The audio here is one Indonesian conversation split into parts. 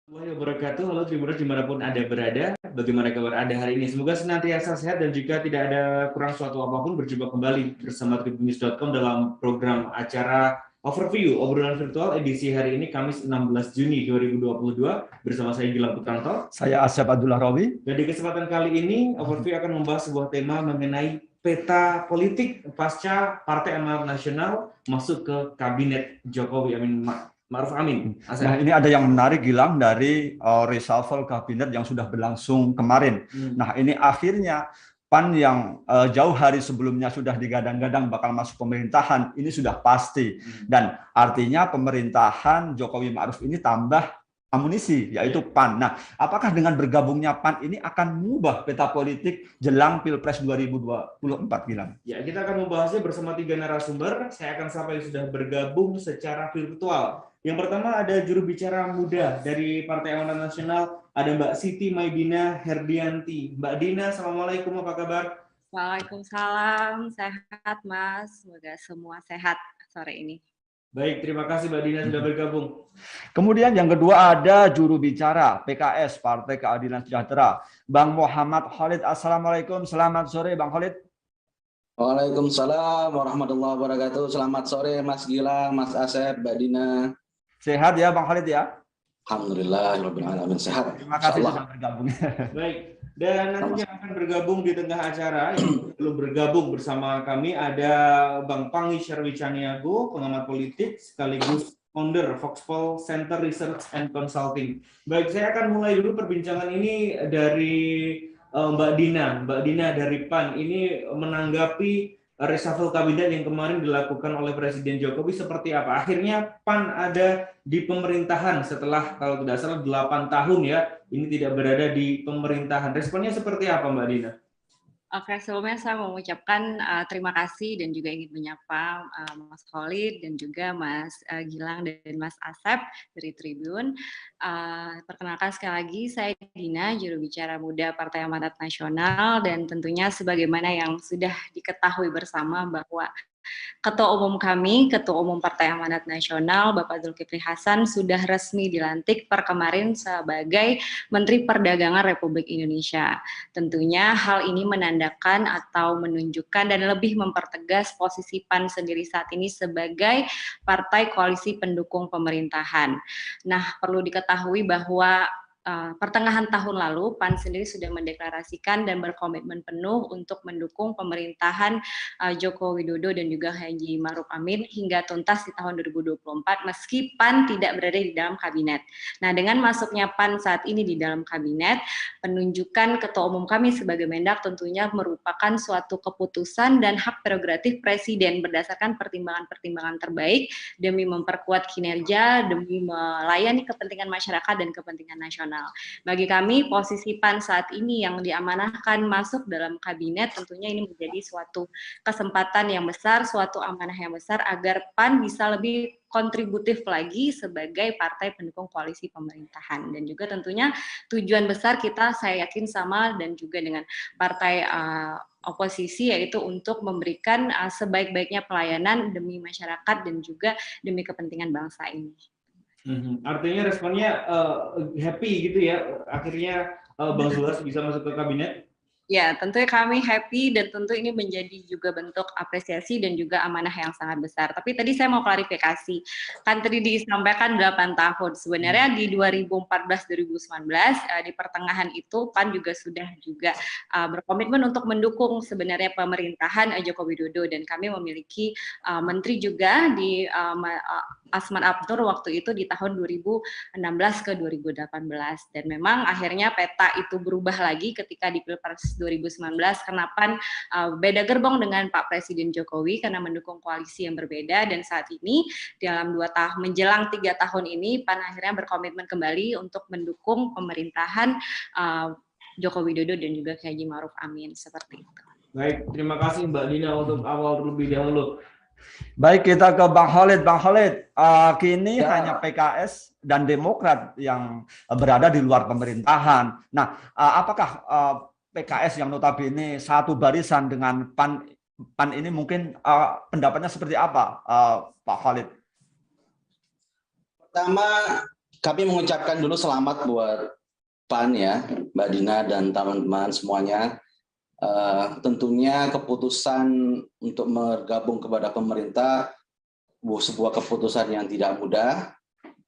Warahmatullahi wabarakatuh. Halo Tribuners dimanapun Anda berada, bagaimana kabar Anda hari ini? Semoga senantiasa sehat dan juga tidak ada kurang suatu apapun. Berjumpa kembali bersama tribunnews.com dalam program acara Overview, obrolan virtual edisi hari ini Kamis 16 Juni 2022 bersama saya Gilang Putranto. Saya Asep Abdullah Rawi. Dan di kesempatan kali ini Overview akan membahas sebuah tema mengenai peta politik pasca Partai Amanat Nasional masuk ke Kabinet Jokowi Ma'ruf Amin. Nah, ini ada yang menarik, Gilang, dari reshuffle kabinet yang sudah berlangsung kemarin. Nah, ini akhirnya PAN yang jauh hari sebelumnya sudah digadang-gadang bakal masuk pemerintahan, ini sudah pasti. Dan artinya pemerintahan Jokowi Ma'ruf ini tambah amunisi, yaitu PAN. Nah, apakah dengan bergabungnya PAN ini akan mengubah peta politik jelang Pilpres 2024, Gilang? Ya, kita akan membahasnya bersama 3 narasumber. Saya akan sapa yang sudah bergabung secara virtual. Yang pertama ada juru bicara muda dari Partai Amanat Nasional, ada Mbak Siti Maidina Herdianti. Mbak Dina, Assalamualaikum, apa kabar? Waalaikumsalam, sehat Mas, semoga semua sehat sore ini. Baik, terima kasih Mbak Dina sudah bergabung. Kemudian yang kedua ada juru bicara PKS, Partai Keadilan Sejahtera, Bang Muhammad Khalid. Assalamualaikum, selamat sore Bang Khalid. Waalaikumsalam warahmatullahi wabarakatuh. Selamat sore Mas Gilang, Mas Asep, Mbak Dina. Sehat ya Bang Khalid ya? Alhamdulillah, rabbil alamin, sehat. Terima kasih sudah bergabung. Baik, dan nanti yang akan bergabung di tengah acara, yang belum bergabung bersama kami ada Bang Pangi Syarwicaniago, pengamat politik sekaligus founder Foxpol Center Research and Consulting. Baik, saya akan mulai dulu perbincangan ini dari Mbak Dina. Mbak Dina dari PAN ini menanggapi reshuffle kabinet yang kemarin dilakukan oleh Presiden Jokowi seperti apa? Akhirnya PAN ada di pemerintahan setelah kalau tidak salah 8 tahun ya, ini tidak berada di pemerintahan. Responnya seperti apa Mbak Dina? Oke, sebelumnya saya mau mengucapkan terima kasih dan juga ingin menyapa Mas Khalid dan juga Mas Gilang dan Mas Asep dari Tribun. Perkenalkan sekali lagi, saya Dina, juru bicara muda Partai Amanat Nasional, dan tentunya sebagaimana yang sudah diketahui bersama bahwa Ketua Umum kami, Ketua Umum Partai Amanat Nasional, Bapak Zulkifli Hasan sudah resmi dilantik per kemarin sebagai Menteri Perdagangan Republik Indonesia. Tentunya hal ini menandakan atau menunjukkan dan lebih mempertegas posisi PAN sendiri saat ini sebagai partai koalisi pendukung pemerintahan. Nah, perlu diketahui bahwa pertengahan tahun lalu, PAN sendiri sudah mendeklarasikan dan berkomitmen penuh untuk mendukung pemerintahan Joko Widodo dan juga Haji Ma'ruf Amin hingga tuntas di tahun 2024 meski PAN tidak berada di dalam kabinet. Nah, dengan masuknya PAN saat ini di dalam kabinet, penunjukan Ketua Umum kami sebagai Mendak tentunya merupakan suatu keputusan dan hak prerogatif Presiden berdasarkan pertimbangan-pertimbangan terbaik demi memperkuat kinerja, demi melayani kepentingan masyarakat dan kepentingan nasional. Bagi kami, posisi PAN saat ini yang diamanahkan masuk dalam kabinet tentunya ini menjadi suatu kesempatan yang besar, suatu amanah yang besar agar PAN bisa lebih kontributif lagi sebagai partai pendukung koalisi pemerintahan. Dan juga tentunya tujuan besar kita saya yakin sama dan juga dengan partai oposisi, yaitu untuk memberikan sebaik-baiknya pelayanan demi masyarakat dan juga demi kepentingan bangsa ini. Artinya responnya happy gitu ya, akhirnya Bang Zulas bisa masuk ke kabinet? Ya, tentunya kami happy dan tentu ini menjadi juga bentuk apresiasi dan juga amanah yang sangat besar. Tapi tadi saya mau klarifikasi, kan tadi disampaikan 8 tahun. Sebenarnya di 2014-2019, di pertengahan itu PAN juga sudah berkomitmen untuk mendukung sebenarnya pemerintahan Joko Widodo, dan kami memiliki menteri juga di Asman Abnur waktu itu di tahun 2016 ke 2018. Dan memang akhirnya peta itu berubah lagi ketika di Pilpres 2019 karena PAN beda gerbong dengan Pak Presiden Jokowi karena mendukung koalisi yang berbeda, dan saat ini dalam 2 tahun menjelang 3 tahun ini PAN akhirnya berkomitmen kembali untuk mendukung pemerintahan Joko Widodo dan juga Haji Ma'ruf Amin, seperti itu. Baik, terima kasih Mbak Dina untuk awal terlebih dahulu. Baik, kita ke Bang Khalid. Bang Khalid, kini hanya PKS dan Demokrat yang berada di luar pemerintahan. Nah, apakah PKS yang notabene satu barisan dengan PAN ini mungkin pendapatnya seperti apa, Pak Khalid? Pertama, Kami mengucapkan dulu selamat buat PAN ya, Mbak Dina dan teman-teman semuanya. Tentunya keputusan untuk bergabung kepada pemerintah sebuah keputusan yang tidak mudah,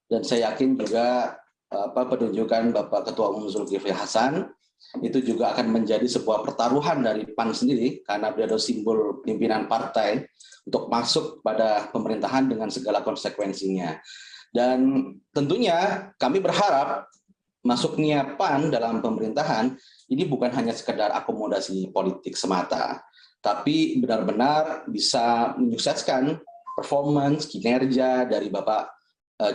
dan saya yakin juga penunjukan Bapak Ketua Umum Zulkifli Hasan itu juga akan menjadi sebuah pertaruhan dari PAN sendiri, karena beliau simbol pimpinan partai untuk masuk pada pemerintahan dengan segala konsekuensinya. Dan tentunya kami berharap masuknya PAN dalam pemerintahan ini bukan hanya sekedar akomodasi politik semata, tapi benar-benar bisa menyukseskan performance, kinerja dari Bapak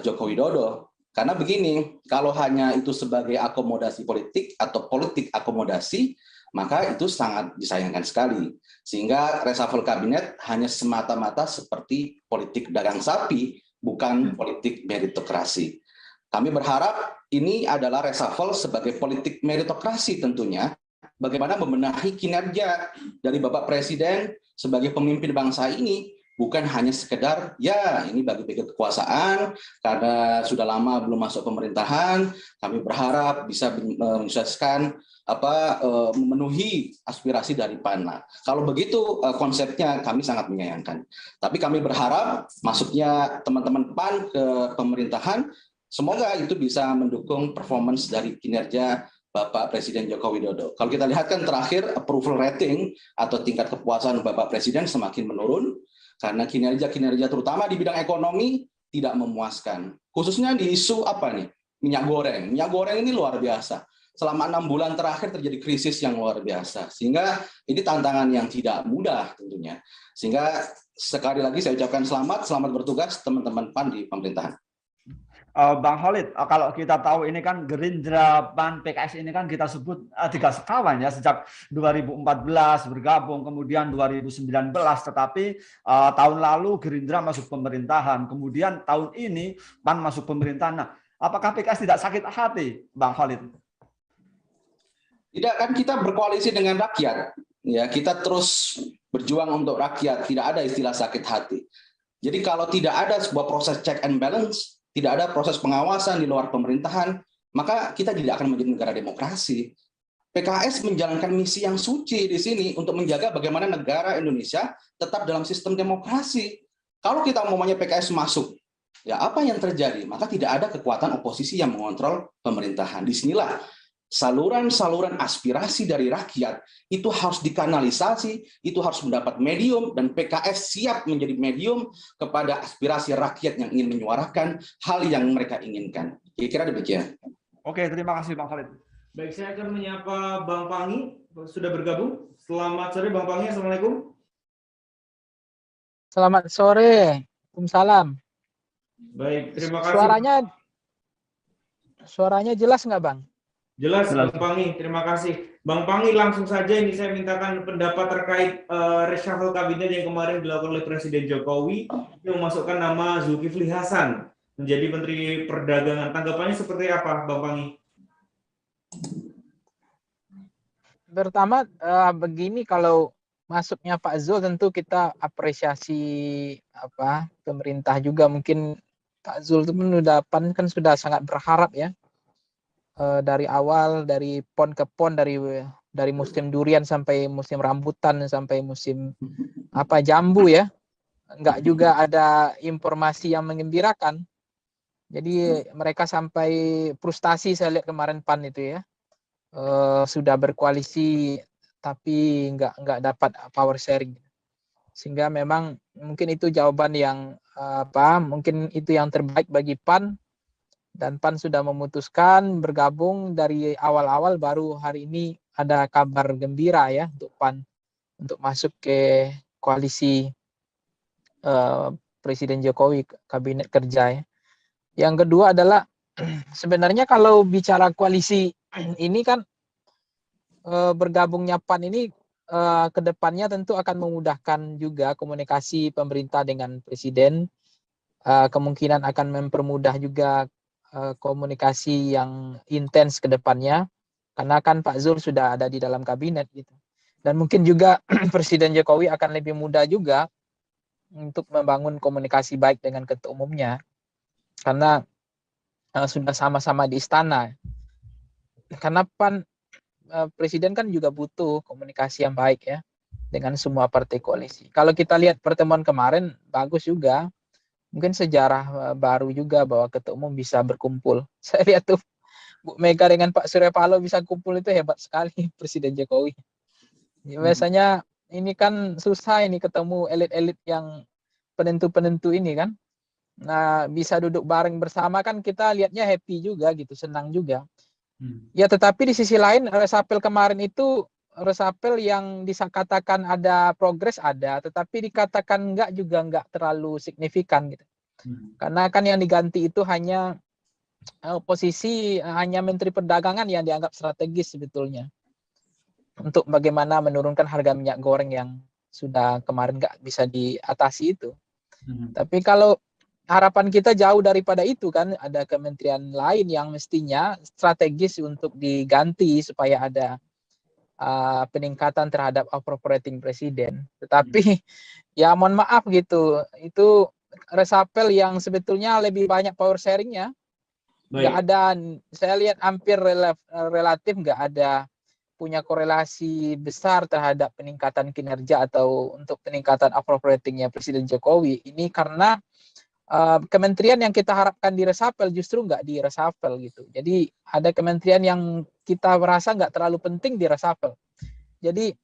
Joko Widodo. Karena begini, kalau hanya itu sebagai akomodasi politik atau politik akomodasi, maka itu sangat disayangkan sekali. Sehingga reshuffle kabinet hanya semata-mata seperti politik dagang sapi, bukan politik meritokrasi. Kami berharap ini adalah reshuffle sebagai politik meritokrasi tentunya, bagaimana membenahi kinerja dari Bapak Presiden sebagai pemimpin bangsa ini, bukan hanya sekedar ya ini bagi-bagi kekuasaan karena sudah lama belum masuk pemerintahan. Kami berharap bisa menyukseskan memenuhi aspirasi dari PAN. Kalau begitu konsepnya kami sangat menyayangkan. Tapi kami berharap masuknya teman-teman PAN ke pemerintahan, semoga itu bisa mendukung performance dari kinerja Bapak Presiden Joko Widodo. Kalau kita lihat kan terakhir approval rating atau tingkat kepuasan Bapak Presiden semakin menurun, karena kinerja-kinerja terutama di bidang ekonomi tidak memuaskan. Khususnya di isu apa nih? Minyak goreng. Minyak goreng ini luar biasa. Selama 6 bulan terakhir terjadi krisis yang luar biasa. Sehingga ini tantangan yang tidak mudah tentunya. Sehingga sekali lagi saya ucapkan selamat bertugas teman-teman PAN di pemerintahan. Bang Khalid, kalau kita tahu ini kan Gerindra, PAN, PKS ini kan kita sebut tiga sekawan ya, sejak 2014 bergabung, kemudian 2019, tetapi tahun lalu Gerindra masuk pemerintahan, kemudian tahun ini PAN masuk pemerintahan. Nah, apakah PKS tidak sakit hati, Bang Khalid? Tidak, kan kita berkoalisi dengan rakyat, ya kita terus berjuang untuk rakyat, tidak ada istilah sakit hati. Jadi kalau tidak ada sebuah proses check and balance, tidak ada proses pengawasan di luar pemerintahan, maka kita tidak akan menjadi negara demokrasi. PKS menjalankan misi yang suci di sini untuk menjaga bagaimana negara Indonesia tetap dalam sistem demokrasi. Kalau kita umpamanya PKS masuk, ya apa yang terjadi? Maka tidak ada kekuatan oposisi yang mengontrol pemerintahan. Disinilah saluran-saluran aspirasi dari rakyat itu harus dikanalisasi, itu harus mendapat medium, dan PKS siap menjadi medium kepada aspirasi rakyat yang ingin menyuarakan hal yang mereka inginkan. Kira-kira demikian. Oke, terima kasih Bang Khalid. Baik, saya akan menyapa Bang Pangi, sudah bergabung. Selamat sore Bang Pangi, Assalamualaikum. Selamat sore, Waalaikumsalam. Baik, terima kasih. Suaranya jelas nggak Bang? Jelas, Bang Pangi, terima kasih. Bang Pangi, langsung saja ini saya mintakan pendapat terkait reshuffle kabinet yang kemarin dilakukan oleh Presiden Jokowi yang memasukkan nama Zulkifli Hasan menjadi Menteri Perdagangan. Tanggapannya seperti apa, Bang Pangi? Pertama, begini, kalau masuknya Pak Zul tentu kita apresiasi pemerintah juga. Mungkin Pak Zul itu PAN kan sudah sangat berharap ya. Dari awal, dari pon ke pon, dari musim durian sampai musim rambutan sampai musim jambu ya, nggak juga ada informasi yang mengembirakan. Jadi mereka sampai frustasi, saya lihat kemarin PAN itu ya, sudah berkoalisi tapi nggak dapat power sharing, sehingga memang mungkin itu jawaban yang mungkin itu yang terbaik bagi PAN. Dan PAN sudah memutuskan bergabung dari awal-awal, baru hari ini ada kabar gembira ya untuk PAN untuk masuk ke koalisi Presiden Jokowi, kabinet kerja ya. Yang kedua adalah sebenarnya kalau bicara koalisi ini kan bergabungnya PAN ini ke depannya tentu akan memudahkan juga komunikasi pemerintah dengan Presiden, kemungkinan akan mempermudah juga komunikasi yang intens ke depannya, karena kan Pak Zul sudah ada di dalam kabinet gitu. Dan mungkin juga Presiden Jokowi akan lebih mudah juga untuk membangun komunikasi baik dengan ketua umumnya, karena sudah sama-sama di istana. Karena Presiden kan juga butuh komunikasi yang baik ya dengan semua partai koalisi. Kalau kita lihat pertemuan kemarin bagus juga, mungkin sejarah baru juga bahwa ketua umum bisa berkumpul. Saya lihat tuh Bu Mega dengan Pak Surya Paloh bisa kumpul itu hebat sekali Presiden Jokowi. Biasanya ini kan susah ini ketemu elit-elit yang penentu-penentu ini kan. Nah, bisa duduk bareng bersama kan kita lihatnya happy juga gitu, senang juga. Ya, tetapi di sisi lain resapel kemarin itu resapel yang dikatakan ada progres ada, tetapi dikatakan enggak juga enggak terlalu signifikan gitu. Karena kan yang diganti itu hanya posisi hanya Menteri Perdagangan yang dianggap strategis sebetulnya untuk bagaimana menurunkan harga minyak goreng yang sudah kemarin nggak bisa diatasi itu. Tapi kalau harapan kita jauh daripada itu kan, ada kementerian lain yang mestinya strategis untuk diganti supaya ada peningkatan terhadap appropriating presiden. Tetapi ya mohon maaf gitu, itu resapel yang sebetulnya lebih banyak power sharingnya. Nggak ada, saya lihat hampir relatif nggak ada punya korelasi besar terhadap peningkatan kinerja atau untuk peningkatan appropriatingnya Presiden Jokowi. Ini karena kementerian yang kita harapkan diresapel justru nggak diresapel gitu. Jadi ada kementerian yang kita merasa nggak terlalu penting diresapel. Jadi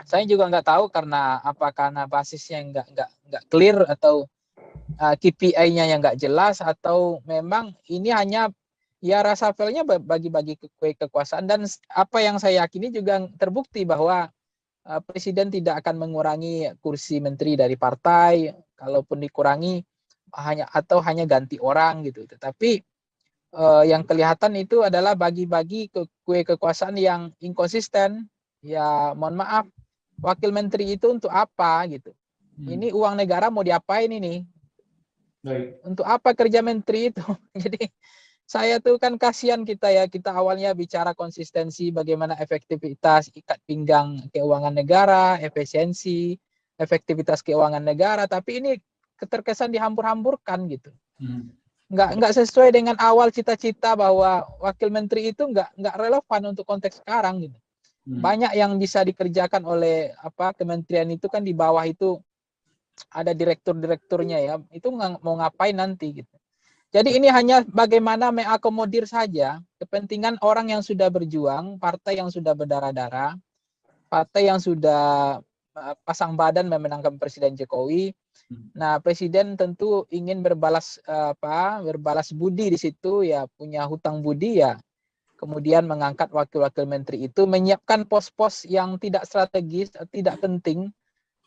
saya juga nggak tahu karena apa, karena basisnya nggak clear atau KPI-nya yang nggak jelas, atau memang ini hanya ya resapelnya bagi-bagi kekuasaan. Dan apa yang saya yakini juga terbukti bahwa Presiden tidak akan mengurangi kursi menteri dari partai, kalaupun dikurangi hanya ganti orang gitu. Tetapi yang kelihatan itu adalah bagi-bagi kue kekuasaan yang inkonsisten. Ya mohon maaf, wakil menteri itu untuk apa gitu? Ini uang negara mau diapain ini? Untuk apa kerja menteri itu? Jadi saya tuh kan kasihan kita ya, kita awalnya bicara konsistensi, bagaimana efektivitas ikat pinggang keuangan negara, efisiensi, efektivitas keuangan negara, tapi ini keterkesan dihambur-hamburkan gitu. Nggak sesuai dengan awal cita-cita bahwa wakil menteri itu nggak relevan untuk konteks sekarang gitu. Banyak yang bisa dikerjakan oleh kementerian itu kan, di bawah itu ada direktur-direkturnya ya, itu mau ngapain nanti gitu. Jadi ini hanya bagaimana mengakomodir saja kepentingan orang yang sudah berjuang, partai yang sudah berdarah-darah, partai yang sudah pasang badan memenangkan Presiden Jokowi. Nah, Presiden tentu ingin berbalas budi di situ ya, punya hutang budi ya. Kemudian mengangkat wakil-wakil menteri itu, menyiapkan pos-pos yang tidak strategis, tidak penting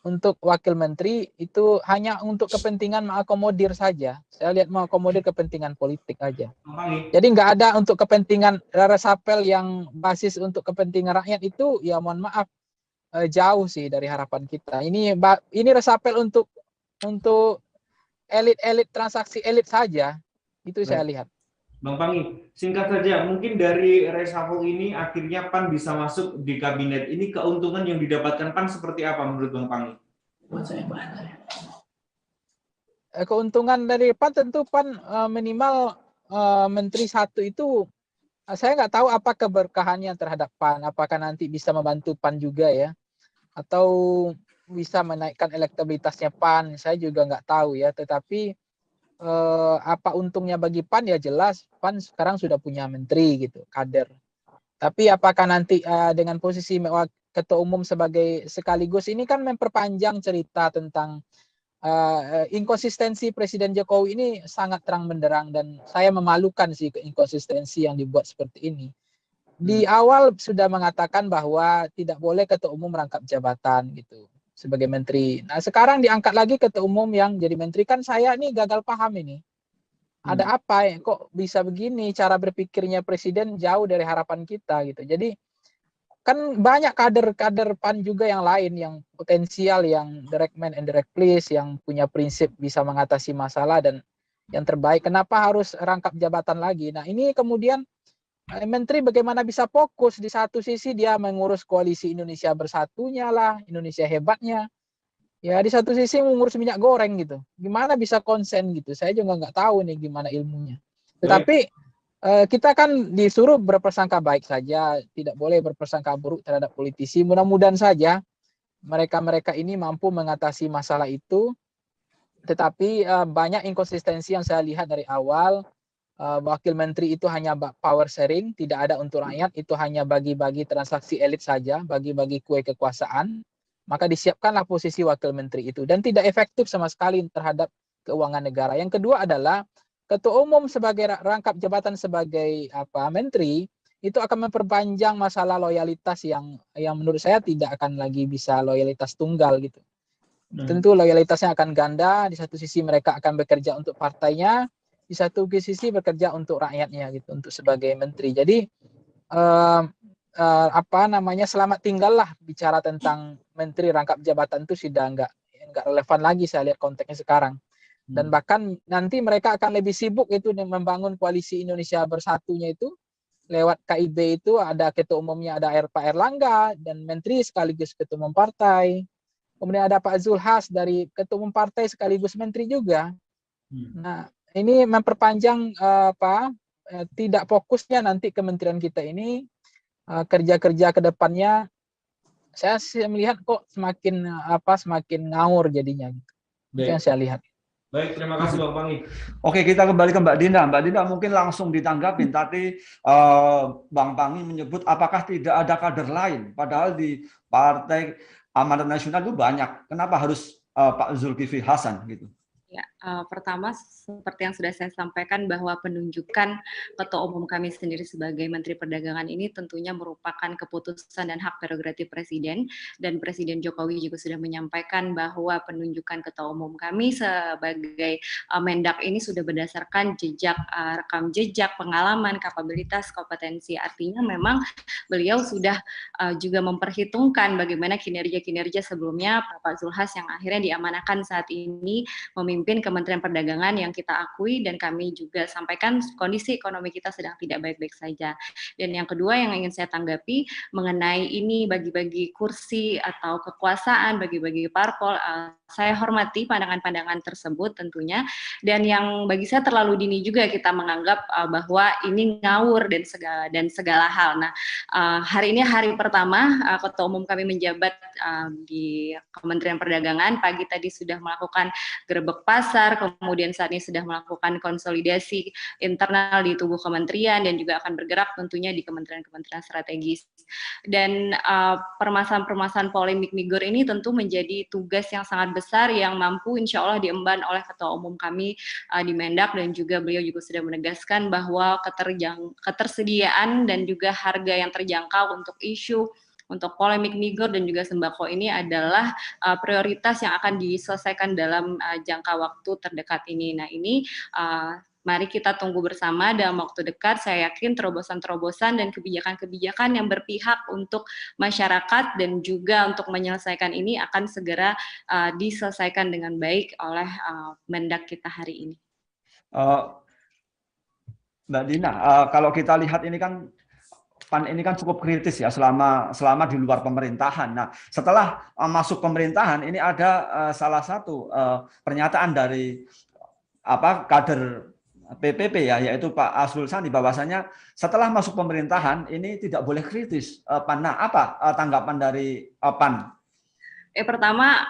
untuk wakil menteri itu hanya untuk kepentingan mengakomodir saja. Saya lihat mengakomodir kepentingan politik aja. Jadi nggak ada untuk kepentingan resapel yang basis untuk kepentingan rakyat itu, ya mohon maaf, jauh sih dari harapan kita. Ini resapel untuk elit-elit, transaksi elit saja. Itu saya lihat. Bang Pangi, singkat saja, mungkin dari reshuffle ini akhirnya PAN bisa masuk di kabinet. Ini keuntungan yang didapatkan PAN seperti apa menurut Bang Pangi? Keuntungan dari PAN tentu PAN minimal menteri satu itu, saya nggak tahu apa keberkahannya terhadap PAN. Apakah nanti bisa membantu PAN juga ya, atau bisa menaikkan elektabilitasnya PAN, saya juga nggak tahu ya. Tetapi apa untungnya bagi PAN, ya jelas PAN sekarang sudah punya menteri gitu, kader. Tapi apakah nanti dengan posisi ketua umum sebagai sekaligus, ini kan memperpanjang cerita tentang inkonsistensi Presiden Jokowi ini sangat terang benderang, dan saya memalukan sih inkonsistensi yang dibuat seperti ini. Di awal sudah mengatakan bahwa tidak boleh ketua umum merangkap jabatan gitu sebagai menteri. Nah, sekarang diangkat lagi ketua umum yang jadi menteri. Kan saya nih gagal paham ini. Ada apa ya? Kok bisa begini cara berpikirnya Presiden, jauh dari harapan kita gitu. Jadi kan banyak kader-kader PAN juga yang lain yang potensial, yang direct man and direct place, yang punya prinsip bisa mengatasi masalah dan yang terbaik. Kenapa harus rangkap jabatan lagi? Nah, ini kemudian menteri bagaimana bisa fokus. Di satu sisi dia mengurus koalisi Indonesia Bersatunya lah, Indonesia Hebatnya. Ya di satu sisi mengurus minyak goreng gitu. Gimana bisa konsen gitu? Saya juga nggak tahu nih gimana ilmunya. Tetapi kita kan disuruh berprasangka baik saja, tidak boleh berprasangka buruk terhadap politisi. Mudah-mudahan saja mereka-mereka ini mampu mengatasi masalah itu. Tetapi banyak inkonsistensi yang saya lihat dari awal. Wakil menteri itu hanya power sharing, tidak ada untuk rakyat, itu hanya bagi-bagi transaksi elit saja, bagi-bagi kue kekuasaan. Maka disiapkanlah posisi wakil menteri itu dan tidak efektif sama sekali terhadap keuangan negara. Yang kedua adalah ketua umum sebagai rangkap jabatan sebagai menteri itu akan memperpanjang masalah loyalitas yang menurut saya tidak akan lagi bisa loyalitas tunggal gitu. Tentu loyalitasnya akan ganda. Di satu sisi mereka akan bekerja untuk partainya, di satu sisi bekerja untuk rakyatnya gitu, untuk sebagai menteri. Jadi selamat tinggallah bicara tentang menteri rangkap jabatan itu sudah nggak relevan lagi saya lihat konteksnya sekarang. Dan bahkan nanti mereka akan lebih sibuk itu membangun koalisi Indonesia Bersatunya itu lewat KIB itu ada ketua umumnya, ada Pak Erlangga dan menteri sekaligus ketua umum partai. Kemudian ada Pak Zulhas dari ketua umum partai sekaligus menteri juga. Nah, ini memperpanjang tidak fokusnya nanti kementerian kita ini kerja-kerja ke depannya. Saya melihat kok semakin ngawur jadinya. Itu yang saya lihat. Baik, terima kasih Bang Pangi. Oke, kita kembali ke Mbak Dinda. Mbak Dinda mungkin langsung ditanggapin. Tadi Bang Pangi menyebut apakah tidak ada kader lain, padahal di Partai Amanat Nasional itu banyak. Kenapa harus Pak Zulkifli Hasan gitu? Ya, pertama seperti yang sudah saya sampaikan bahwa penunjukan ketua umum kami sendiri sebagai Menteri Perdagangan ini tentunya merupakan keputusan dan hak prerogatif Presiden, dan Presiden Jokowi juga sudah menyampaikan bahwa penunjukan ketua umum kami sebagai Mendak ini sudah berdasarkan rekam jejak, pengalaman, kapabilitas, kompetensi. Artinya memang beliau sudah juga memperhitungkan bagaimana kinerja-kinerja sebelumnya Pak Zulhas yang akhirnya diamanahkan saat ini memimpin Kementerian Perdagangan yang kita akui dan kami juga sampaikan kondisi ekonomi kita sedang tidak baik-baik saja. Dan yang kedua yang ingin saya tanggapi mengenai ini bagi-bagi kursi atau kekuasaan, bagi-bagi parpol, saya hormati pandangan-pandangan tersebut tentunya, dan yang bagi saya terlalu dini juga kita menganggap bahwa ini ngawur dan segala hal. Nah, hari ini hari pertama ketua umum kami menjabat di Kementerian Perdagangan. Pagi tadi sudah melakukan gerebek pasar, kemudian saat ini sudah melakukan konsolidasi internal di tubuh kementerian dan juga akan bergerak tentunya di kementerian-kementerian strategis. Dan permasalahan-permasalahan polemik migur ini tentu menjadi tugas yang sangat besar yang mampu insya Allah diemban oleh ketua umum kami di Mendak, dan juga beliau juga sudah menegaskan bahwa ketersediaan dan juga harga yang terjangkau untuk isu untuk polemik migur dan juga sembako ini adalah prioritas yang akan diselesaikan dalam jangka waktu terdekat ini. Nah, ini mari kita tunggu bersama dalam waktu dekat. Saya yakin terobosan-terobosan dan kebijakan-kebijakan yang berpihak untuk masyarakat dan juga untuk menyelesaikan ini akan segera diselesaikan dengan baik oleh Mendak kita hari ini. Mbak Dina, kalau kita lihat ini kan PAN ini kan cukup kritis ya selama di luar pemerintahan. Nah, setelah masuk pemerintahan ini ada salah satu pernyataan dari kader PPP ya, yaitu Pak Asrul Sani, bahwasanya setelah masuk pemerintahan ini tidak boleh kritis. PAN. Nah, apa tanggapan dari PAN? Pertama,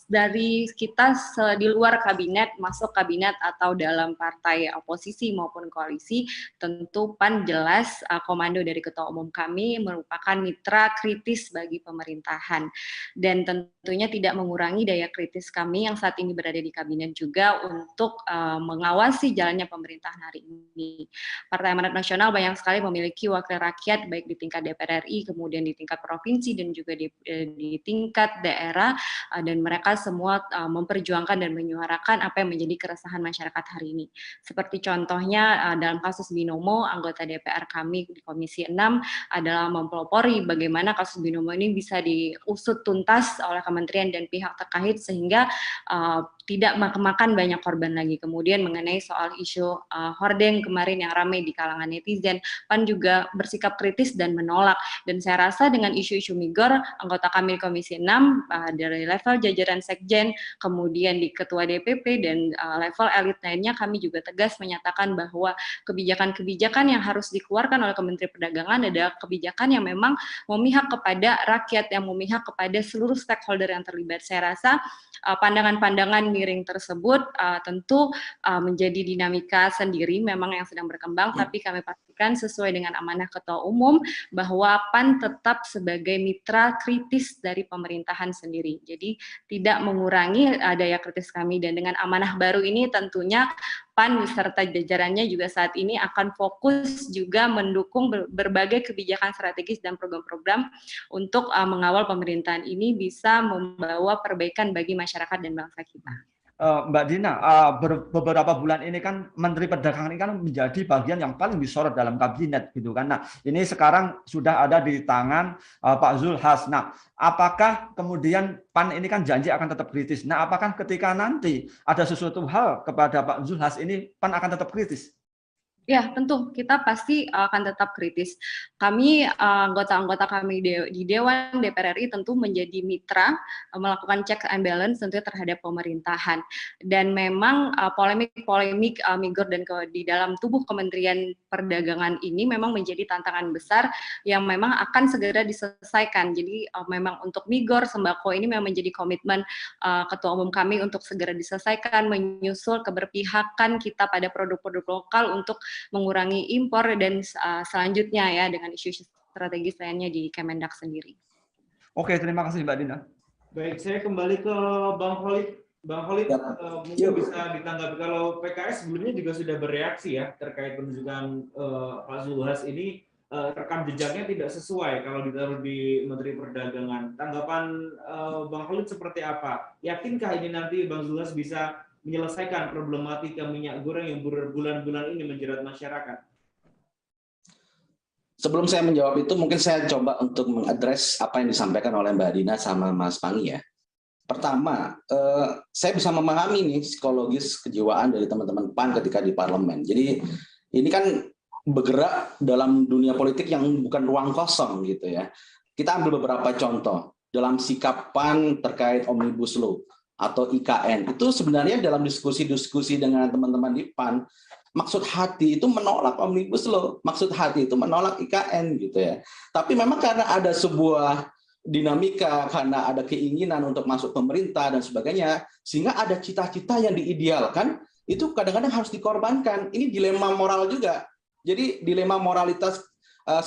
dari kita di luar kabinet, masuk kabinet atau dalam partai oposisi maupun koalisi, tentu PAN jelas komando dari ketua umum kami merupakan mitra kritis bagi pemerintahan. Dan tentunya tidak mengurangi daya kritis kami yang saat ini berada di kabinet juga untuk mengawasi jalannya pemerintahan hari ini. Partai Amanat Nasional banyak sekali memiliki wakil rakyat, baik di tingkat DPR RI, kemudian di tingkat provinsi, dan juga di tingkat daerah, dan mereka semua memperjuangkan dan menyuarakan apa yang menjadi keresahan masyarakat hari ini. Seperti contohnya dalam kasus Binomo, anggota DPR kami di Komisi 6 adalah mempelopori bagaimana kasus Binomo ini bisa diusut tuntas oleh kementerian dan pihak terkait sehingga tidak memakan banyak korban lagi. Kemudian mengenai soal isu hordeng kemarin yang ramai di kalangan netizen, PAN juga bersikap kritis dan menolak. Dan saya rasa dengan isu-isu migor, anggota kami Komisi 6 dari level jajaran Sekjen, kemudian di Ketua DPP dan level elit lainnya, kami juga tegas menyatakan bahwa kebijakan-kebijakan yang harus dikeluarkan oleh Kementerian Perdagangan adalah kebijakan yang memang memihak kepada rakyat, yang memihak kepada seluruh stakeholder yang terlibat. Saya rasa pandangan-pandangan miring tersebut tentu menjadi dinamika sendiri memang yang sedang berkembang, tapi kami pastikan sesuai dengan amanah Ketua Umum bahwa PAN tetap sebagai mitra kritis dari pemerintahan sendiri. Jadi tidak mengurangi daya kritis kami, dan dengan amanah baru ini tentunya PAN beserta jajarannya juga saat ini akan fokus juga mendukung berbagai kebijakan strategis dan program-program untuk mengawal pemerintahan ini bisa membawa perbaikan bagi masyarakat dan bangsa kita. Mbak Dina, beberapa bulan ini kan Menteri Perdagangan ini kan menjadi bagian yang paling disorot dalam kabinet gitu kan. Nah, ini sekarang sudah ada di tangan Pak Zulkifli Hasan. Nah, apakah kemudian PAN ini kan janji akan tetap kritis. Nah, apakah ketika nanti ada sesuatu hal kepada Pak Zulkifli Hasan ini PAN akan tetap kritis? Ya, tentu kita pasti akan tetap kritis. Kami, anggota-anggota kami di Dewan DPR RI tentu menjadi mitra melakukan check and balance tentunya terhadap pemerintahan. Dan memang polemik-polemik migor dan di dalam tubuh Kementerian Perdagangan ini memang menjadi tantangan besar yang memang akan segera diselesaikan. Jadi memang untuk migor, sembako ini memang menjadi komitmen Ketua Umum kami untuk segera diselesaikan, menyusul keberpihakan kita pada produk-produk lokal untuk mengurangi impor dan selanjutnya ya dengan isu-isu strategis lainnya di Kemendak sendiri. Oke, terima kasih Mbak Dina. Baik, saya kembali ke Bang Khalid. Bang Khalid, mungkin bisa ditanggapi kalau PKS sebelumnya juga sudah bereaksi ya terkait penunjukan Pak Zulkifli Hasan ini, rekam jejaknya tidak sesuai kalau ditaruh di Menteri Perdagangan. Tanggapan Bang Khalid seperti apa? Yakinkah ini nanti Bang Zulkifli Hasan bisa menyelesaikan problematika minyak goreng yang berbulan-bulan ini menjerat masyarakat? Sebelum saya menjawab itu, mungkin saya coba untuk mengadres apa yang disampaikan oleh Mbak Dina sama Mas Pangi ya. Pertama, saya bisa memahami nih psikologis kejiwaan dari teman-teman PAN ketika di parlemen. Jadi ini kan bergerak dalam dunia politik yang bukan ruang kosong gitu ya. Kita ambil beberapa contoh dalam sikap PAN terkait Omnibus Law atau IKN. Itu sebenarnya dalam diskusi-diskusi dengan teman-teman di PAN, maksud hati itu menolak Omnibus Law, maksud hati itu menolak IKN gitu ya. Tapi memang karena ada sebuah dinamika, karena ada keinginan untuk masuk pemerintah dan sebagainya, sehingga ada cita-cita yang diidealkan, itu kadang-kadang harus dikorbankan. Ini dilema moral juga. Jadi dilema moralitas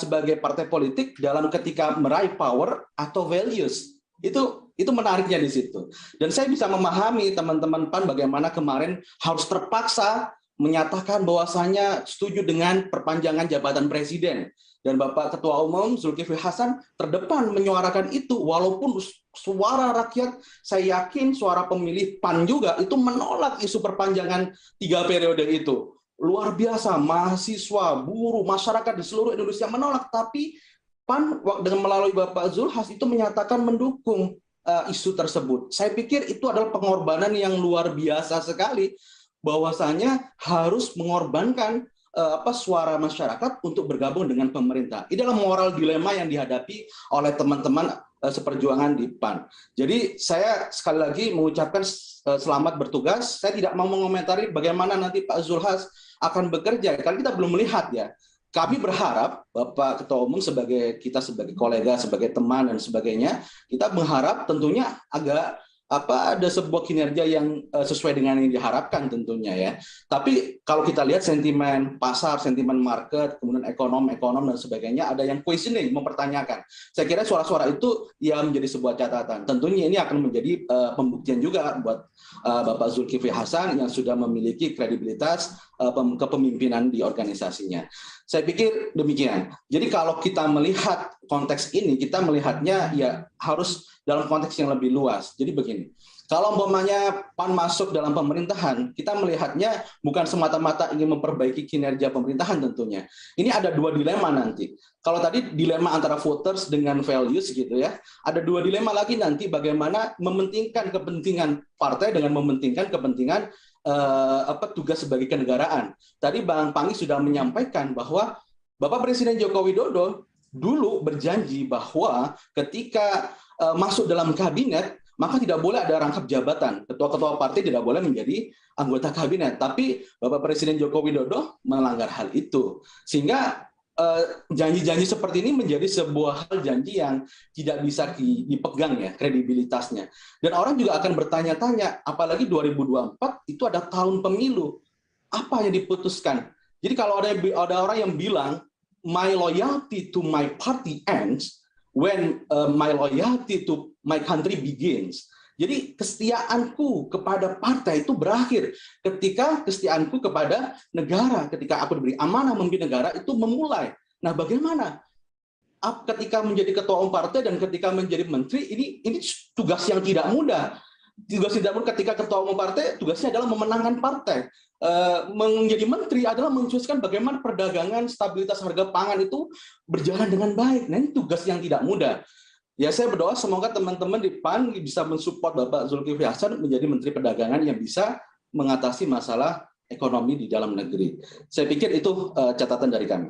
sebagai partai politik dalam ketika meraih power atau values. Itu menariknya di situ. Dan saya bisa memahami teman-teman PAN bagaimana kemarin harus terpaksa menyatakan bahwasanya setuju dengan perpanjangan jabatan presiden. Dan Bapak Ketua Umum Zulkifli Hasan terdepan menyuarakan itu, walaupun suara rakyat, saya yakin suara pemilih PAN juga itu menolak isu perpanjangan 3 periode itu. Luar biasa, mahasiswa, buruh, masyarakat di seluruh Indonesia menolak, tapi PAN dengan melalui Bapak Zulkifli Hasan itu menyatakan mendukung isu tersebut. Saya pikir itu adalah pengorbanan yang luar biasa sekali, bahwasanya harus mengorbankan suara masyarakat untuk bergabung dengan pemerintah. Ini adalah moral dilema yang dihadapi oleh teman-teman seperjuangan di PAN. Jadi saya sekali lagi mengucapkan selamat bertugas. Saya tidak mau mengomentari bagaimana nanti Pak Zulkifli Hasan akan bekerja, karena kita belum melihat ya. Kami berharap Bapak Ketua Umum sebagai kolega, sebagai teman dan sebagainya, kita berharap tentunya ada sebuah kinerja yang sesuai dengan yang diharapkan tentunya ya. Tapi kalau kita lihat sentimen pasar, sentimen market, kemudian ekonom dan sebagainya, ada yang questioning, mempertanyakan. Saya kira suara-suara itu ya menjadi sebuah catatan. Tentunya ini akan menjadi pembuktian juga buat Bapak Zulkifli Hasan yang sudah memiliki kredibilitas kepemimpinan di organisasinya. Saya pikir demikian. Jadi kalau kita melihat konteks ini, kita melihatnya ya harus dalam konteks yang lebih luas. Jadi begini, Kalau umpamanya PAN masuk dalam pemerintahan, kita melihatnya bukan semata-mata ingin memperbaiki kinerja pemerintahan tentunya. Ini ada dua dilema nanti. Kalau tadi dilema antara voters dengan values gitu ya, ada dua dilema lagi nanti bagaimana mementingkan kepentingan partai dengan mementingkan kepentingan tugas sebagai kenegaraan. Tadi Bang Pangi sudah menyampaikan bahwa Bapak Presiden Joko Widodo dulu berjanji bahwa ketika masuk dalam kabinet, maka tidak boleh ada rangkap jabatan. Ketua-ketua partai tidak boleh menjadi anggota kabinet. Tapi Bapak Presiden Joko Widodo melanggar hal itu. Sehingga janji-janji seperti ini menjadi sebuah hal janji yang tidak bisa dipegang ya, kredibilitasnya. Dan orang juga akan bertanya-tanya, apalagi 2024 itu ada tahun pemilu. Apa yang diputuskan? Jadi kalau ada orang yang bilang, my loyalty to my party ends when my loyalty to my country begins. Jadi kesetiaanku kepada partai itu berakhir ketika kesetiaanku kepada negara, ketika aku diberi amanah memimpin negara itu memulai. Nah, bagaimana ketika menjadi ketua umum partai dan ketika menjadi menteri, ini tugas yang tidak mudah. Tugas tidak mudah ketika ketua umum partai tugasnya adalah memenangkan partai. Menjadi menteri adalah mensukseskan bagaimana perdagangan, stabilitas harga pangan itu berjalan dengan baik. Nah, ini tugas yang tidak mudah. Ya, saya berdoa semoga teman-teman di PAN bisa mensupport Bapak Zulkifli Hasan menjadi Menteri Perdagangan yang bisa mengatasi masalah ekonomi di dalam negeri. Saya pikir itu catatan dari kami.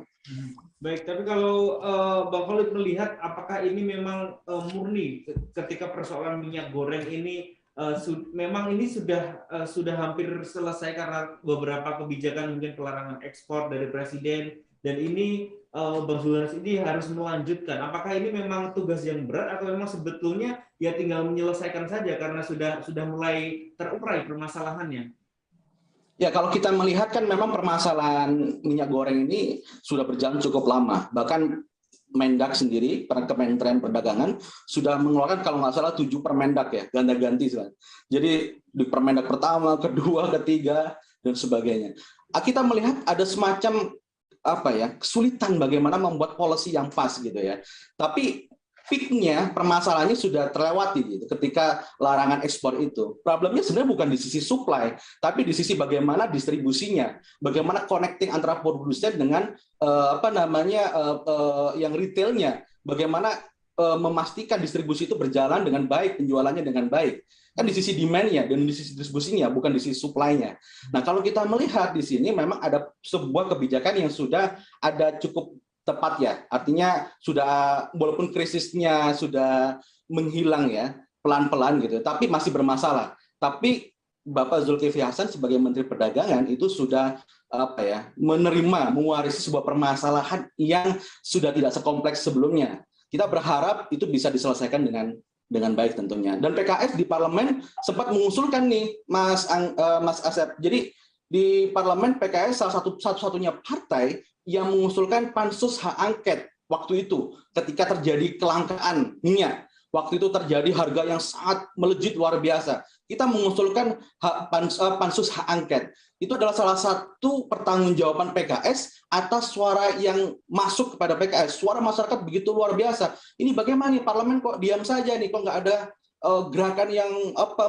Baik, tapi kalau Bang Khalid melihat apakah ini memang murni ketika persoalan minyak goreng ini memang ini sudah hampir selesai karena beberapa kebijakan mungkin pelarangan ekspor dari Presiden dan ini Bang Zulkifli ini harus melanjutkan. Apakah ini memang tugas yang berat atau memang sebetulnya ya tinggal menyelesaikan saja karena sudah mulai terurai permasalahannya? Ya, kalau kita melihat kan memang permasalahan minyak goreng ini sudah berjalan cukup lama. Bahkan Mendak sendiri, Kementerian Perdagangan, sudah mengeluarkan kalau nggak salah 7 permendak ya, ganda-ganti. Jadi di permendak pertama, kedua, ketiga, dan sebagainya. Kita melihat ada semacam kesulitan bagaimana membuat policy yang pas gitu ya. Tapi peak-nya permasalahannya sudah terlewati gitu ketika larangan ekspor itu. Problemnya sebenarnya bukan di sisi supply, tapi di sisi bagaimana distribusinya, bagaimana connecting antara produsen dengan yang retailnya, bagaimana memastikan distribusi itu berjalan dengan baik, penjualannya dengan baik. Kan di sisi demand-nya dan di sisi distribusinya, bukan di sisi supply-nya. Nah, kalau kita melihat di sini memang ada sebuah kebijakan yang sudah ada cukup tepat ya, artinya sudah walaupun krisisnya sudah menghilang ya pelan-pelan gitu, tapi masih bermasalah. Tapi Bapak Zulkifli Hasan sebagai Menteri Perdagangan itu sudah menerima, mewarisi sebuah permasalahan yang sudah tidak sekompleks sebelumnya. Kita berharap itu bisa diselesaikan dengan baik tentunya. Dan PKS di parlemen sempat mengusulkan nih Mas Asep. Jadi di parlemen PKS salah satu-satunya partai yang mengusulkan pansus hak angket waktu itu ketika terjadi kelangkaan minyak. Waktu itu terjadi harga yang sangat melejit luar biasa. Kita mengusulkan pansus hak angket. Itu adalah salah satu pertanggungjawaban PKS atas suara yang masuk kepada PKS. Suara masyarakat begitu luar biasa. Ini bagaimana nih parlemen kok diam saja nih, kok nggak ada gerakan yang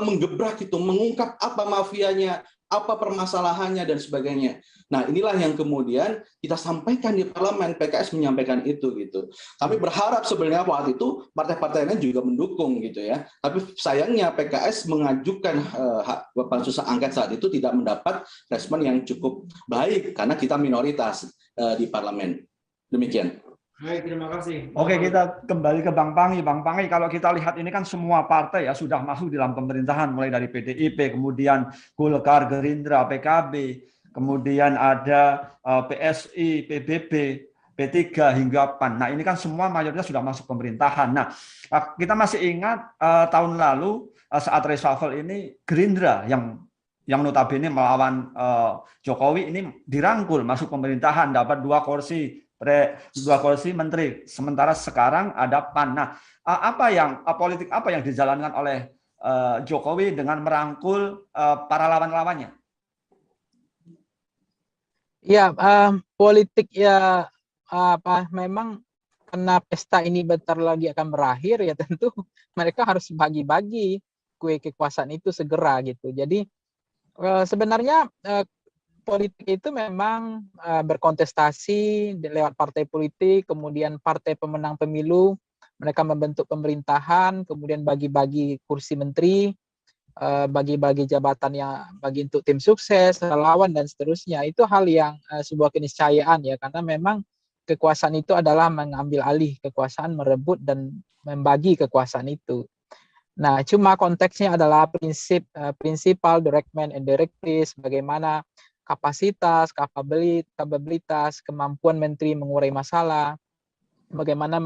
menggebrak itu, mengungkap apa mafianya, apa permasalahannya dan sebagainya. Nah, inilah yang kemudian kita sampaikan di parlemen, PKS menyampaikan itu gitu. Kami berharap sebenarnya waktu itu partai-partai lain juga mendukung gitu ya. Tapi sayangnya PKS mengajukan pansus hak angket saat itu tidak mendapat respon yang cukup baik karena kita minoritas di parlemen. Demikian. Baik, terima kasih. Oke, kita kembali ke Bang Pangi. Bang Pangi, kalau kita lihat ini kan semua partai ya sudah masuk dalam pemerintahan, mulai dari PDIP, kemudian Golkar, Gerindra, PKB, kemudian ada PSI, PBB, P3 hingga PAN. Nah, ini kan semua mayoritas sudah masuk pemerintahan. Nah, kita masih ingat tahun lalu saat reshuffle ini Gerindra yang notabene melawan Jokowi ini dirangkul masuk pemerintahan, dapat 2 kursi menteri. Sementara sekarang ada PAN. Nah, politik apa yang dijalankan oleh Jokowi dengan merangkul para lawan-lawannya? Ya, politik ya memang karena pesta ini bentar lagi akan berakhir ya tentu mereka harus bagi-bagi kue kekuasaan itu segera gitu. Jadi sebenarnya politik itu memang berkontestasi lewat partai politik, kemudian partai pemenang pemilu, mereka membentuk pemerintahan, kemudian bagi-bagi kursi menteri, bagi-bagi jabatan yang bagi untuk tim sukses, relawan dan seterusnya. Itu hal yang sebuah keniscayaan ya, karena memang kekuasaan itu adalah mengambil alih kekuasaan, merebut dan membagi kekuasaan itu. Nah, cuma konteksnya adalah prinsipal, directment and directives, bagaimana kapasitas, kapabilitas, kemampuan menteri mengurai masalah, bagaimana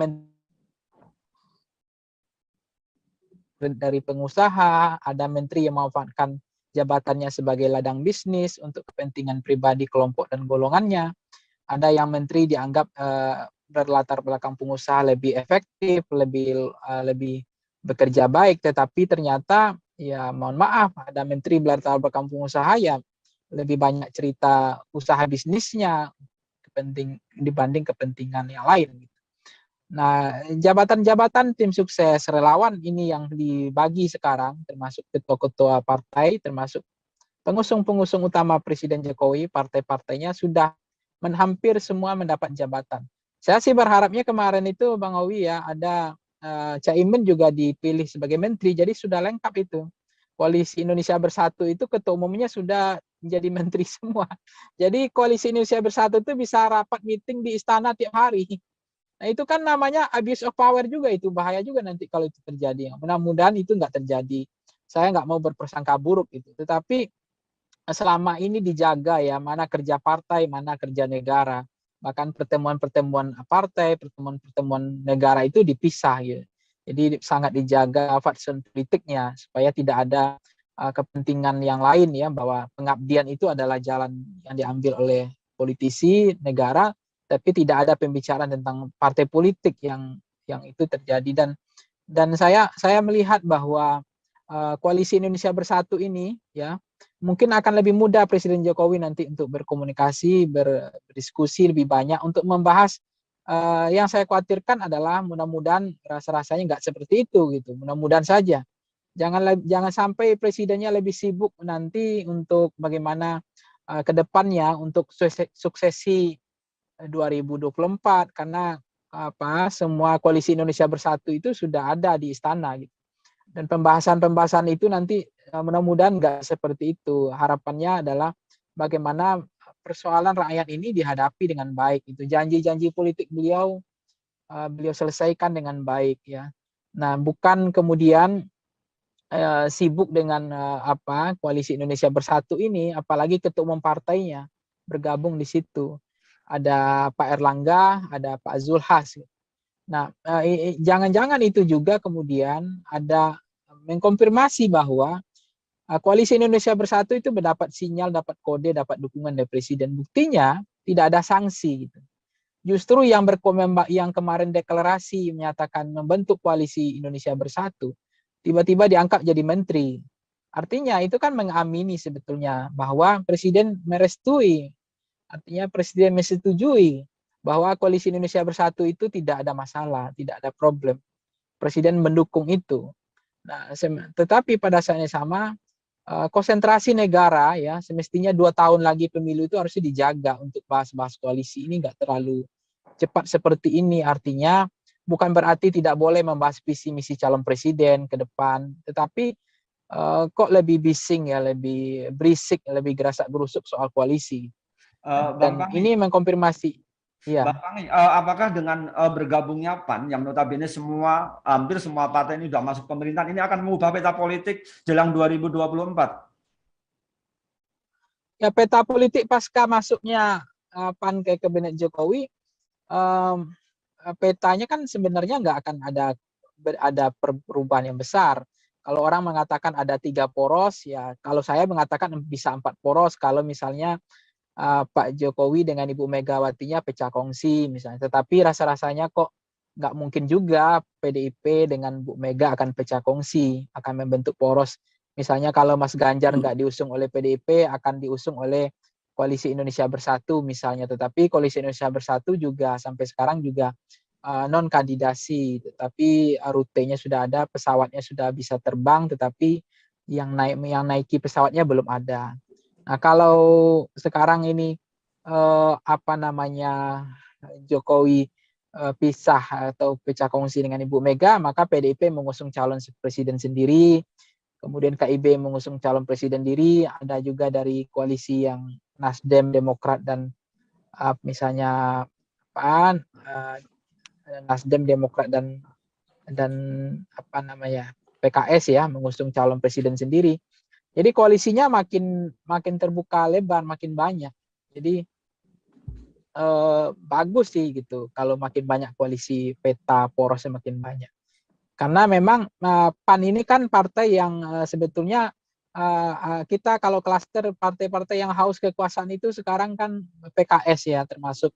dari pengusaha, ada menteri yang memanfaatkan jabatannya sebagai ladang bisnis untuk kepentingan pribadi kelompok dan golongannya. Ada yang menteri dianggap berlatar belakang pengusaha lebih efektif, lebih bekerja baik, tetapi ternyata ya mohon maaf, ada menteri berlatar belakang pengusaha ya lebih banyak cerita usaha bisnisnya dibanding kepentingan yang lain. Nah, jabatan-jabatan tim sukses relawan ini yang dibagi sekarang, termasuk ketua-ketua partai, termasuk pengusung-pengusung utama Presiden Jokowi, partai-partainya sudah hampir semua mendapat jabatan. Saya sih berharapnya kemarin itu Bang Owi ya, ada Caimin juga dipilih sebagai menteri, jadi sudah lengkap itu. Koalisi Indonesia Bersatu itu ketua umumnya sudah menjadi menteri semua. Jadi Koalisi Indonesia Bersatu itu bisa rapat meeting di istana tiap hari. Nah itu kan namanya abuse of power juga, itu bahaya juga nanti kalau itu terjadi. Mudah-mudahan itu nggak terjadi. Saya nggak mau berprasangka buruk itu. Tetapi selama ini dijaga ya, mana kerja partai, mana kerja negara. Bahkan pertemuan-pertemuan partai, pertemuan-pertemuan negara itu dipisah gitu. Jadi sangat dijaga fatsun politiknya supaya tidak ada kepentingan yang lain ya, bahwa pengabdian itu adalah jalan yang diambil oleh politisi negara, tapi tidak ada pembicaraan tentang partai politik yang itu terjadi. Dan saya melihat bahwa Koalisi Indonesia Bersatu ini ya mungkin akan lebih mudah Presiden Jokowi nanti untuk berkomunikasi, berdiskusi lebih banyak untuk membahas. Yang saya khawatirkan adalah mudah-mudahan rasanya nggak seperti itu gitu. Mudah-mudahan saja. Jangan sampai presidennya lebih sibuk nanti untuk bagaimana ke depannya untuk suksesi 2024, karena semua Koalisi Indonesia Bersatu itu sudah ada di istana gitu. Dan pembahasan itu nanti mudah-mudahan nggak seperti itu. Harapannya adalah bagaimana persoalan rakyat ini dihadapi dengan baik. Itu janji-janji politik beliau selesaikan dengan baik ya. Nah, bukan kemudian sibuk dengan Koalisi Indonesia Bersatu ini, apalagi ketua umum partainya bergabung di situ. Ada Pak Erlangga, ada Pak Zulhas. Nah, jangan-jangan itu juga kemudian ada mengkonfirmasi bahwa Koalisi Indonesia Bersatu itu mendapat sinyal, dapat kode, dapat dukungan dari Presiden. Buktinya tidak ada sanksi. Gitu. Justru yang kemarin deklarasi menyatakan membentuk Koalisi Indonesia Bersatu, tiba-tiba diangkat jadi menteri. Artinya itu kan mengamini sebetulnya bahwa Presiden merestui, artinya Presiden menyetujui bahwa Koalisi Indonesia Bersatu itu tidak ada masalah, tidak ada problem. Presiden mendukung itu. Nah, tetapi pada saat yang sama, konsentrasi negara ya semestinya 2 tahun lagi pemilu itu harusnya dijaga untuk bahas-bahas koalisi ini nggak terlalu cepat seperti ini. Artinya bukan berarti tidak boleh membahas visi misi calon presiden ke depan, tetapi kok lebih bising ya, lebih berisik, lebih gerasak gerusuk soal koalisi. Dan ini mengkonfirmasi. Ya. Bang Pangi, apakah dengan bergabungnya PAN yang notabene hampir semua partai ini sudah masuk pemerintahan, ini akan mengubah peta politik jelang 2024? Ya, peta politik pasca masuknya PAN ke kabinet Jokowi, petanya kan sebenarnya nggak akan ada perubahan yang besar. Kalau orang mengatakan ada 3 poros, ya kalau saya mengatakan bisa 4 poros kalau misalnya Pak Jokowi dengan Ibu Megawatinya pecah kongsi misalnya. Tetapi rasa-rasanya kok nggak mungkin juga PDIP dengan Bu Mega akan pecah kongsi, akan membentuk poros. Misalnya kalau Mas Ganjar nggak diusung oleh PDIP, akan diusung oleh Koalisi Indonesia Bersatu misalnya. Tetapi Koalisi Indonesia Bersatu juga sampai sekarang juga non kandidasi, tetapi rutenya sudah ada, pesawatnya sudah bisa terbang, tetapi yang naiki pesawatnya belum ada. Nah, kalau sekarang ini Jokowi pisah atau pecah kongsi dengan Ibu Mega, maka PDIP mengusung calon presiden sendiri, kemudian KIB mengusung calon presiden sendiri, ada juga dari koalisi yang Nasdem, Demokrat, dan misalnya Nasdem, Demokrat, dan PKS ya mengusung calon presiden sendiri. Jadi koalisinya makin terbuka lebar, makin banyak. Jadi bagus sih gitu kalau makin banyak koalisi, peta porosnya makin banyak. Karena memang PAN ini kan partai yang sebetulnya kita kalau klaster partai-partai yang haus kekuasaan itu sekarang kan PKS ya termasuk.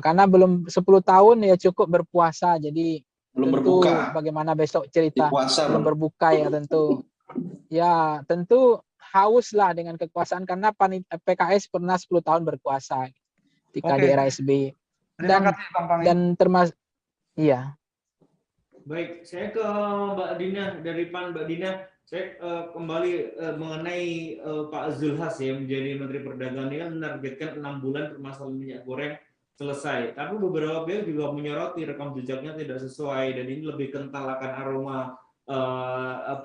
Karena belum 10 tahun ya cukup berpuasa, jadi Belum tentu berbuka. bagaimana besok cerita Puasa belum berbuka ya tentu. Ya tentu haus lah dengan kekuasaan karena PKS pernah 10 tahun berkuasa ketika di era SBY. Terima kasih Bang Pangi. Dan termasuk iya. Baik, saya ke Mbak Dina dari PAN. Mbak Dina, saya kembali mengenai Pak Zulhas ya menjadi Menteri Perdagangan ini menargetkan 6 bulan permasalahan minyak goreng selesai. Tapi beberapa pihak juga menyoroti rekam jejaknya tidak sesuai dan ini lebih kental akan aroma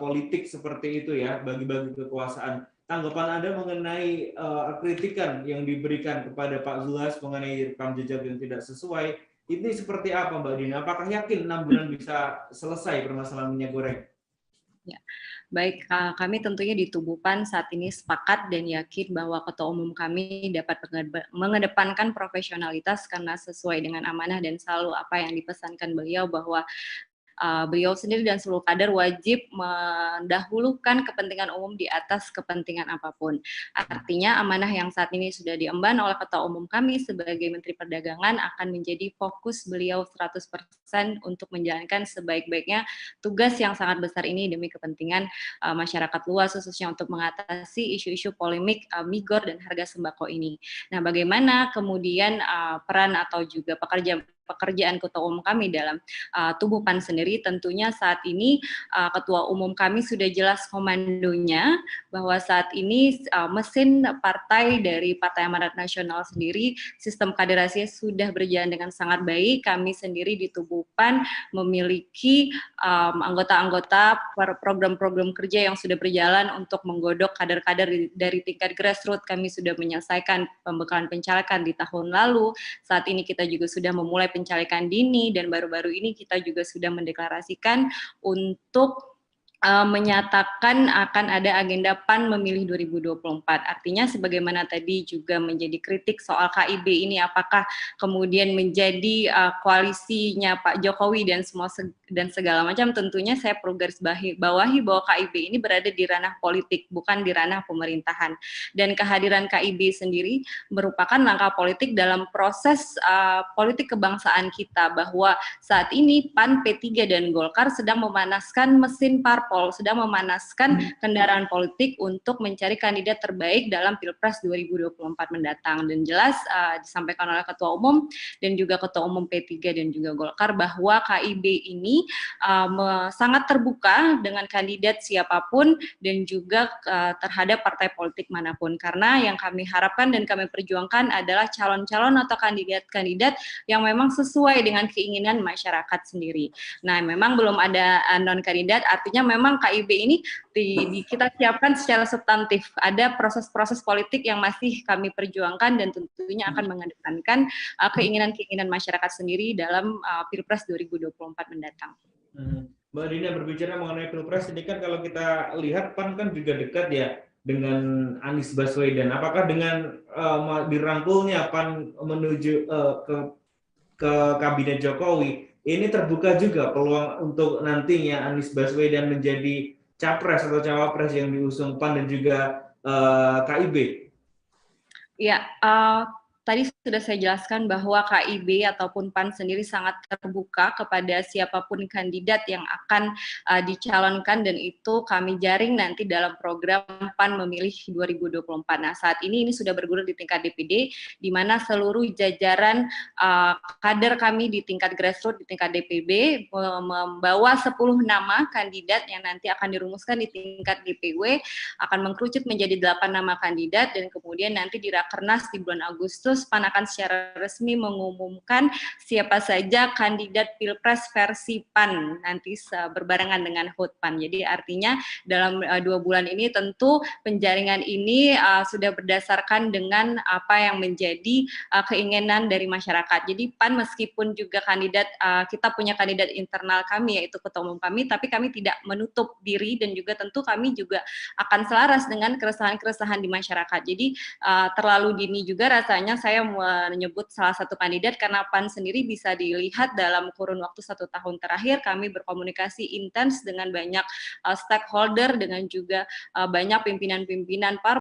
politik seperti itu ya, bagi-bagi kekuasaan. Tanggapan Anda mengenai kritikan yang diberikan kepada Pak Zulhas mengenai rekam jejak yang tidak sesuai, ini seperti apa Mbak Dina? Apakah yakin 6 bulan bisa selesai permasalahan minyak goreng? Ya. Baik, kami tentunya di Tubuh PAN saat ini sepakat dan yakin bahwa Ketua Umum kami dapat mengedepankan profesionalitas karena sesuai dengan amanah dan selalu apa yang dipesankan beliau bahwa beliau sendiri dan seluruh kader wajib mendahulukan kepentingan umum di atas kepentingan apapun. Artinya amanah yang saat ini sudah diemban oleh Ketua Umum kami sebagai Menteri Perdagangan akan menjadi fokus beliau 100% untuk menjalankan sebaik-baiknya tugas yang sangat besar ini demi kepentingan masyarakat luas, khususnya untuk mengatasi isu-isu polemik migor dan harga sembako ini. Nah, bagaimana kemudian peran atau juga pekerjaan Ketua Umum kami dalam Tubuh PAN sendiri, tentunya saat ini Ketua Umum kami sudah jelas komandonya bahwa saat ini mesin partai dari Partai Amanat Nasional sendiri, sistem kaderasinya sudah berjalan dengan sangat baik. Kami sendiri di Tubuh PAN memiliki anggota-anggota program-program kerja yang sudah berjalan untuk menggodok kader-kader dari tingkat grassroots. Kami sudah menyelesaikan pembekalan pencalekan di tahun lalu. Saat ini kita juga sudah memulai pencalekan dini dan baru-baru ini kita juga sudah mendeklarasikan untuk menyatakan akan ada agenda PAN memilih 2024. Artinya sebagaimana tadi juga menjadi kritik soal KIB ini apakah kemudian menjadi koalisinya Pak Jokowi dan segala macam, tentunya saya perlu garis bawahi bahwa KIB ini berada di ranah politik bukan di ranah pemerintahan. Dan kehadiran KIB sendiri merupakan langkah politik dalam proses politik kebangsaan kita, bahwa saat ini PAN, P3 dan Golkar sedang memanaskan mesin parpol, sedang memanaskan kendaraan politik untuk mencari kandidat terbaik dalam Pilpres 2024 mendatang. Dan jelas disampaikan oleh Ketua Umum dan juga Ketua Umum P3 dan juga Golkar bahwa KIB ini sangat terbuka dengan kandidat siapapun dan juga terhadap partai politik manapun. Karena yang kami harapkan dan kami perjuangkan adalah calon-calon atau kandidat-kandidat yang memang sesuai dengan keinginan masyarakat sendiri. Nah, memang belum ada non-kandidat, artinya memang KIB ini kita siapkan secara substantif. Ada proses-proses politik yang masih kami perjuangkan dan tentunya akan mengedepankan keinginan-keinginan masyarakat sendiri dalam Pilpres 2024 mendatang. Mbak Dina, berbicara mengenai Pilpres ini kan kalau kita lihat PAN kan juga dekat ya dengan Anies Baswedan. Apakah dengan dirangkulnya PAN menuju ke kabinet Jokowi, ini terbuka juga peluang untuk nantinya Anies Baswedan menjadi capres atau cawapres yang diusung PAN dan juga KIB? Ya, tadi sudah saya jelaskan bahwa KIB ataupun PAN sendiri sangat terbuka kepada siapapun kandidat yang akan dicalonkan, dan itu kami jaring nanti dalam program PAN Memilih 2024. Nah, saat ini sudah bergulir di tingkat DPD, di mana seluruh jajaran kader kami di tingkat grassroots, di tingkat DPB, membawa 10 nama kandidat yang nanti akan dirumuskan di tingkat DPW, akan mengkerucut menjadi 8 nama kandidat, dan kemudian nanti di Rakernas di bulan Agustus, PAN akan secara resmi mengumumkan siapa saja kandidat Pilpres versi PAN nanti berbarengan dengan HUT PAN. Jadi artinya dalam 2 bulan ini tentu penjaringan ini sudah berdasarkan dengan apa yang menjadi keinginan dari masyarakat. Jadi PAN meskipun juga kandidat, kita punya kandidat internal kami yaitu ketua umum kami, tapi kami tidak menutup diri, dan juga tentu kami juga akan selaras dengan keresahan-keresahan di masyarakat. Jadi terlalu dini juga rasanya saya menyebut salah satu kandidat, karena PAN sendiri bisa dilihat dalam kurun waktu 1 tahun terakhir kami berkomunikasi intens dengan banyak stakeholder, dengan juga banyak pimpinan-pimpinan parpol